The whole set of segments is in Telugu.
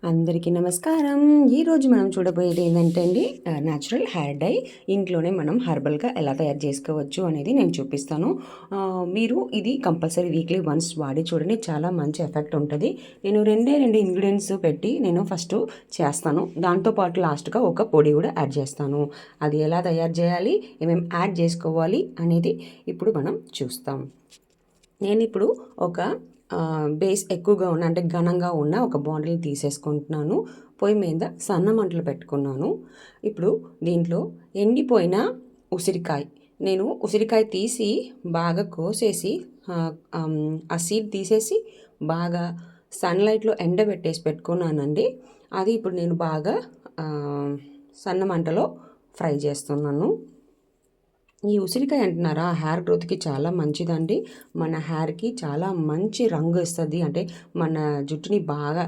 అందరికీ నమస్కారం. ఈరోజు మనం చూడబోయేది ఏంటంటే అండి న్యాచురల్ హెయిర్ డై ఇంట్లోనే మనం హెర్బల్గా ఎలా తయారు చేసుకోవచ్చు అనేది నేను చూపిస్తాను. మీరు ఇది కంపల్సరీ వీక్లీ వన్స్ వాడి చూడండి, చాలా మంచి ఎఫెక్ట్ ఉంటుంది. నేను రెండు ఇంగ్రీడియంట్స్ పెట్టి నేను ఫస్ట్ చేస్తాను. దాంతోపాటు లాస్ట్గా ఒక పొడి కూడా యాడ్ చేస్తాను. అది ఎలా తయారు చేయాలి, ఏమేమి యాడ్ చేసుకోవాలి అనేది ఇప్పుడు మనం చూస్తాం. నేను ఇప్పుడు ఒక బేస్ ఎక్కువగా ఉన్న అంటే ఘనంగా ఉన్న ఒక బాండిల్ని తీసేసుకుంటున్నాను. పొయ్యి మీద సన్న మంటలు పెట్టుకున్నాను. ఇప్పుడు దీంట్లో ఎండిపోయిన ఉసిరికాయ, నేను ఉసిరికాయ తీసి బాగా కోసేసి ఆ సీడ్ తీసేసి బాగా సన్లైట్లో ఎండబెట్టేసి పెట్టుకున్నానండి. అది ఇప్పుడు నేను బాగా సన్న మంటలో ఫ్రై చేస్తున్నాను. ఈ ఉసిరికాయ అంటున్నారా, హెయిర్ గ్రోత్కి చాలా మంచిదండి. మన హెయిర్కి చాలా మంచి రంగు ఇస్తుంది, అంటే మన జుట్టుని బాగా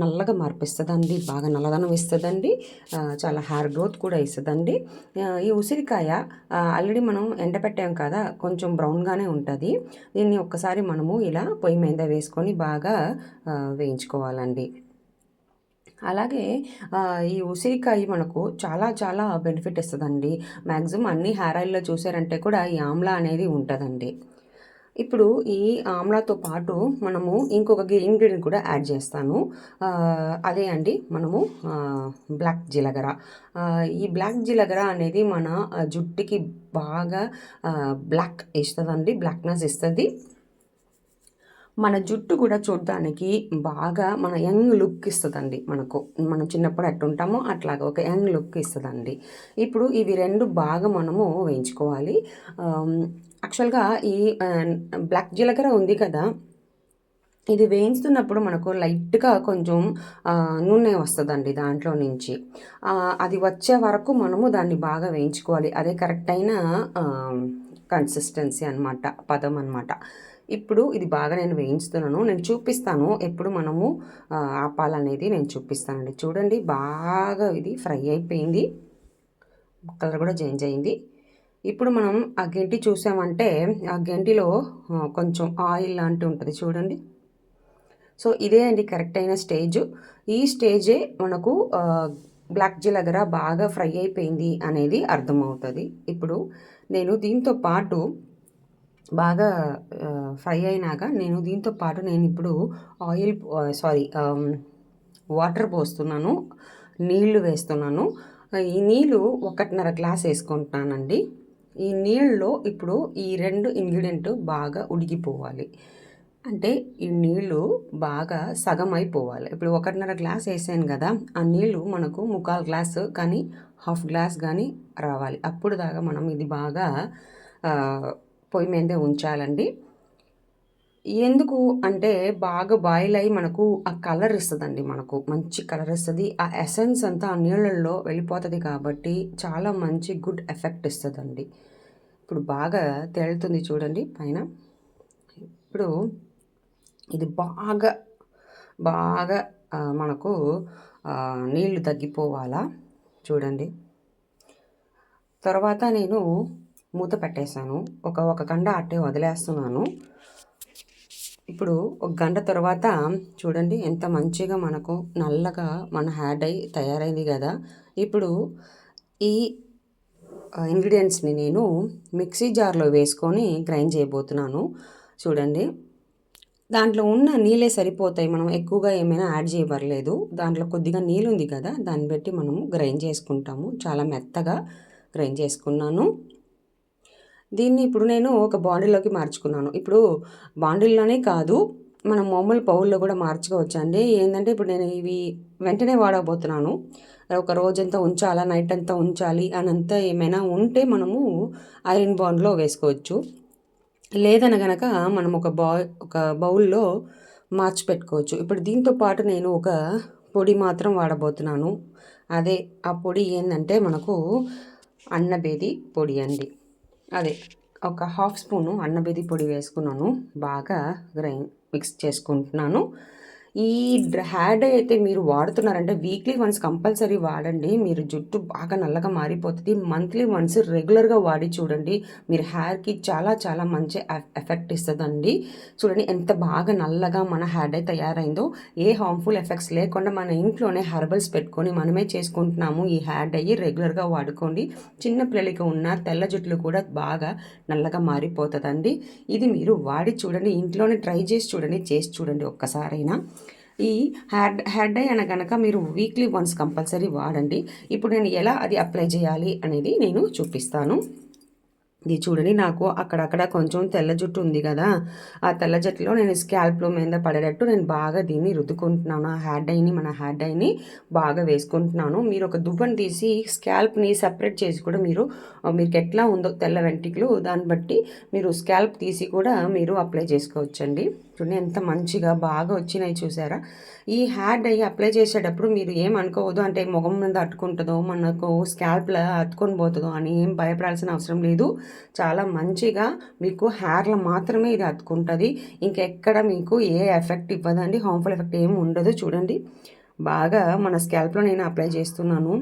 నల్లగా మార్పిస్తుందండి, బాగా నల్లదనం ఇస్తుందండి, చాలా హెయిర్ గ్రోత్ కూడా ఇస్తుందండి. ఈ ఉసిరికాయ ఆల్రెడీ మనం ఎండపెట్టాం కదా, కొంచెం బ్రౌన్గానే ఉంటుంది. దీన్ని ఒక్కసారి మనము ఇలా పొయ్యి మీద వేసుకొని బాగా వేయించుకోవాలండి. అలాగే ఈ ఉసిరికాయ మనకు చాలా చాలా బెనిఫిట్ ఇస్తుందండి. మ్యాక్సిమం అన్ని హెయిర్ ఆయిల్లో చూసారంటే కూడా ఈ ఆమ్లా అనేది ఉంటుందండి. ఇప్పుడు ఈ ఆమ్లాతో పాటు మనము ఇంకొక ఇంగ్రీడియంట్ కూడా యాడ్ చేస్తాను. అదే అండి మనము బ్లాక్ జీలకర్ర. ఈ బ్లాక్ జీలకర్ర అనేది మన జుట్టుకి బాగా బ్లాక్ ఇస్తుందండి, బ్లాక్నెస్ ఇస్తుంది. మన జుట్టు కూడా చూడడానికి బాగా మన యంగ్ లుక్ ఇస్తుందండి. మనం చిన్నప్పుడు ఎట్టుంటామో అట్లాగా ఒక యంగ్ లుక్ ఇస్తుందండి. ఇప్పుడు ఇవి రెండు బాగా మనము వేయించుకోవాలి. యాక్చువల్గా ఈ బ్లాక్ జీలకర్ర ఉంది కదా, ఇది వేయిస్తున్నప్పుడు మనకు లైట్గా కొంచెం నూనె వస్తుందండి దాంట్లో నుంచి. అది వచ్చే వరకు మనము దాన్ని బాగా వేయించుకోవాలి. అదే కరెక్ట్ అయిన కన్సిస్టెన్సీ అనమాట, పదం అనమాట. ఇప్పుడు ఇది బాగా నేను వేయించుతున్నాను. నేను చూపిస్తాను ఎప్పుడు మనము ఆపాలనేది నేను చూపిస్తానండి. చూడండి, బాగా ఇది ఫ్రై అయిపోయింది, కలర్ కూడా చేంజ్ అయింది. ఇప్పుడు మనం ఆ గెంటి చూసామంటే ఆ గెంటిలో కొంచెం ఆయిల్ లాంటి ఉంటుంది చూడండి. సో ఇదే అండి కరెక్ట్ అయిన స్టేజ్. ఈ స్టేజే మనకు బ్లాక్ జీలకర్ర బాగా ఫ్రై అయిపోయింది అనేది అర్థమవుతుంది. ఇప్పుడు నేను దీంతో పాటు బాగా ఫ్రై అయినాక నేను ఇప్పుడు వాటర్ పోస్తున్నాను, నీళ్లు వేస్తున్నాను. ఈ నీళ్ళు 1.5 గ్లాస్ వేసుకుంటున్నానండి. ఈ నీళ్ళలో ఇప్పుడు ఈ రెండు ఇంగ్రీడియంట్ బాగా ఉడికిపోవాలి. అంటే ఈ నీళ్ళు బాగా సగం అయిపోవాలి. ఇప్పుడు 1.5 గ్లాస్ వేసాను కదా, ఆ నీళ్ళు మనకు 1/4 గ్లాసు కానీ 1/2 గ్లాస్ కానీ రావాలి. అప్పుడు దాకా మనం ఇది బాగా పొయ్యి మీదే ఉంచాలండి. ఎందుకు అంటే బాగా బాయిల్ అయ్యి మనకు ఆ కలర్ ఇస్తుందండి, మనకు మంచి కలర్ ఇస్తుంది. ఆ ఎసెన్స్ అంతా ఆ నీళ్ళల్లో వెళ్ళిపోతుంది కాబట్టి చాలా మంచి గుడ్ ఎఫెక్ట్ ఇస్తుందండి. ఇప్పుడు బాగా తేలుతుంది చూడండి పైన. ఇప్పుడు ఇది బాగా బాగా మనకు నీళ్లు తగ్గిపోవాలా చూడండి. తర్వాత నేను మూత పెట్టేశాను, ఒక గంట అట్టే వదిలేస్తున్నాను. ఇప్పుడు ఒక గంట తర్వాత చూడండి ఎంత మంచిగా మనకు నల్లగా మన హెయిర్ డై తయారైంది కదా. ఇప్పుడు ఈ ఇంగ్రీడియంట్స్ని నేను మిక్సీ జార్లో వేసుకొని గ్రైండ్ చేయబోతున్నాను. చూడండి, దాంట్లో ఉన్న నీళ్ళే సరిపోతాయి, మనం ఎక్కువగా ఏమైనా యాడ్ చేయబడలేదు. దాంట్లో కొద్దిగా నీళ్ళు ఉంది కదా, దాన్ని బట్టి మనము గ్రైండ్ చేసుకుంటాము. చాలా మెత్తగా గ్రైండ్ చేసుకున్నాను. దీన్ని ఇప్పుడు నేను ఒక బాండిల్లోకి మార్చుకున్నాను. ఇప్పుడు బాండిల్లోనే కాదు, మనం మామూలు పౌల్లో కూడా మార్చుకోవచ్చు అండి. ఏంటంటే ఇప్పుడు నేను ఇవి వెంటనే వాడబోతున్నాను. ఒక రోజంతా ఉంచాలా, నైట్ అంతా ఉంచాలి అనంతా ఏమైనా ఉంటే మనము ఐరన్ బాండ్లో వేసుకోవచ్చు. లేదన గనక మనం ఒక బౌల్లో మార్చి పెట్టుకోవచ్చు. ఇప్పుడు దీంతో పాటు నేను ఒక పొడి మాత్రం వాడబోతున్నాను. అదే ఆ పొడి ఏంటంటే మనకు అన్నబేది పొడి అండి. అదే ఒక 1/2 స్పూను అన్నబేది పొడి వేసుకున్నాను. బాగా మిక్స్ చేసుకుంటున్నాను. ఈ హెయిర్ డై అయితే మీరు వాడుతున్నారంటే వీక్లీ వన్స్ కంపల్సరీ వాడండి. మీరు జుట్టు బాగా నల్లగా మారిపోతుంది. మంత్లీ వన్స్ రెగ్యులర్గా వాడి చూడండి. మీరు హెయిర్కి చాలా చాలా మంచి ఎఫెక్ట్ ఇస్తుందండి. చూడండి ఎంత బాగా నల్లగా మన హెయిర్ డై తయారైందో. ఏ హార్మ్ఫుల్ ఎఫెక్ట్స్ లేకుండా మన ఇంట్లోనే హెర్బల్స్ పెట్టుకొని మనమే చేసుకుంటున్నాము. ఈ హెయిర్ డై రెగ్యులర్గా వాడుకోండి. చిన్న పిల్లలకి ఉన్న తెల్ల జుట్లు కూడా బాగా నల్లగా మారిపోతుందండి. ఇది మీరు వాడి చూడండి, ఇంట్లోనే ట్రై చేసి చూడండి ఒక్కసారైనా. ఈ హెయిర్ డై అనగనక మీరు వీక్లీ వన్స్ కంపల్సరీ వాడండి. ఇప్పుడు నేను ఎలా అది అప్లై చేయాలి అనేది నేను చూపిస్తాను. ఇది చూడండి, నాకు అక్కడక్కడ కొంచెం తెల్ల జుట్టు ఉంది కదా, ఆ తెల్ల జుట్టులో నేను స్కాల్ప్లో మీద పడేటట్టు నేను బాగా దీన్ని రుద్దుకుంటున్నాను. ఆ మన హెయిర్ డైని బాగా వేసుకుంటున్నాను. మీరు ఒక దువ్వను తీసి స్కాల్ప్ని సెపరేట్ చేసి కూడా మీకు ఎట్లా ఉందో తెల్ల వెంట్రుకలు దాన్ని బట్టి మీరు స్కాల్ప్ తీసి కూడా మీరు అప్లై చేసుకోవచ్చండి. చూడండి ఎంత మంచిగా బాగా వచ్చినాయి చూసారా. ఈ హెయిర్ డై అప్లై చేసేటప్పుడు మీరు ఏమనుకోవద్దు, అంటే ముఖం మీద అట్టుకుంటుందో మనకు స్కాల్ప్లో అతుకొని పోతుందో అని ఏం భయపడాల్సిన అవసరం లేదు. చాలా మంచిగా మీకు హెయిర్లో మాత్రమే ఇది అతుకుంటుంది. ఇంకెక్కడ మీకు ఏ ఎఫెక్ట్ ఇవ్వదండి, హార్మ్ఫుల్ ఎఫెక్ట్ ఏమి ఉండదు. చూడండి బాగా మన స్కాల్ప్లో నేను అప్లై చేస్తున్నాను.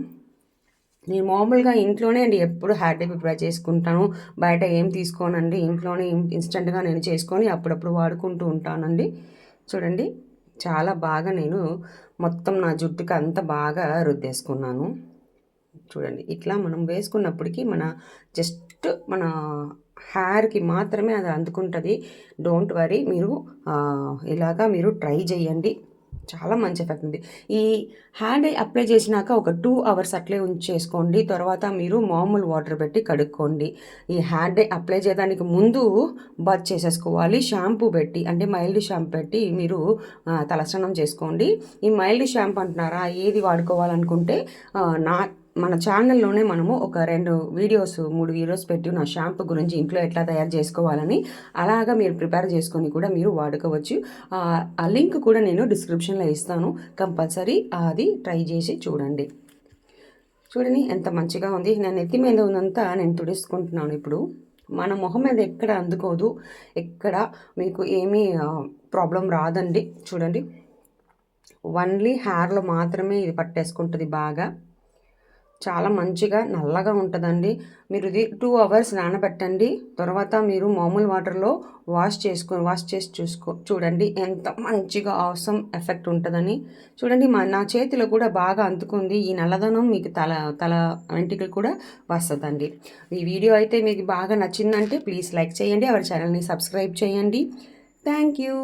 నేను మామూలుగా ఇంట్లోనే అండి ఎప్పుడు హెయిర్ డై ప్రిపేర్ చేసుకుంటాను. బయట ఏం తీసుకోనండి, ఇంట్లోనే ఇన్స్టెంట్గా నేను చేసుకొని అప్పుడప్పుడు వాడుకుంటూ ఉంటానండి. చూడండి చాలా బాగా నేను మొత్తం నా జుట్టుకి అంత బాగా రుద్దేసుకున్నాను. చూడండి ఇట్లా మనం వేసుకున్నప్పటికీ జస్ట్ మన హెయిర్కి మాత్రమే అది అందుకుంటుంది. డోంట్ వరీ, మీరు ఇలాగా మీరు ట్రై చేయండి. చాలా మంచి ఎఫెక్ట్ ఉంది. ఈ హెయిర్ డై అప్లై చేసినాక ఒక 2 అవర్స్ అట్లే ఉంచేసుకోండి. తర్వాత మీరు మామూలు వాటర్ పెట్టి కడుక్కోండి. ఈ హెయిర్ డై అప్లై చేయడానికి ముందు బాత్ చేసేసుకోవాలి. షాంపూ పెట్టి, అంటే మైల్డ్ షాంపూ పెట్టి మీరు తలస్నానం చేసుకోండి. ఈ మైల్డ్ షాంపూ అంటున్నారా, ఏది వాడుకోవాలనుకుంటే మన ఛానల్లోనే మనము ఒక 3 వీడియోస్ పెట్టి నా షాంపూ గురించి ఇంట్లో ఎట్లా తయారు చేసుకోవాలని అలాగా మీరు ప్రిపేర్ చేసుకొని కూడా మీరు వాడుకోవచ్చు. ఆ లింక్ కూడా నేను డిస్క్రిప్షన్లో ఇస్తాను. కంపల్సరీ అది ట్రై చేసి చూడండి. చూడండి ఎంత మంచిగా ఉంది. నేను నెత్తి మీద ఉన్నంతా నేను తుడుచుకుంటున్నాను. ఇప్పుడు మన మొహం మీద ఎక్కడ అందుకోదు, ఎక్కడ మీకు ఏమీ ప్రాబ్లం రాదండి. చూడండి ఓన్లీ హెయిర్లో మాత్రమే ఇది పట్టేసుకుంటుంది బాగా. చాలా మంచిగా నల్లగా ఉంటుందండి. మీరు ఇది 2 అవర్స్ నానబెట్టండి. తర్వాత మీరు మామూలు వాటర్లో వాష్ చేసి చూడండి ఎంత మంచిగా ఆసమ్ ఎఫెక్ట్ ఉంటుందని. చూడండి నా చేతిలో కూడా బాగా అందుకుంది. ఈ నల్లదనం మీకు తల వెంట్రుకలు కూడా వస్తుందండి. ఈ వీడియో అయితే మీకు బాగా నచ్చిందంటే ప్లీజ్ లైక్ చేయండి. అవర్ ఛానల్ని సబ్స్క్రైబ్ చేయండి. Thank you.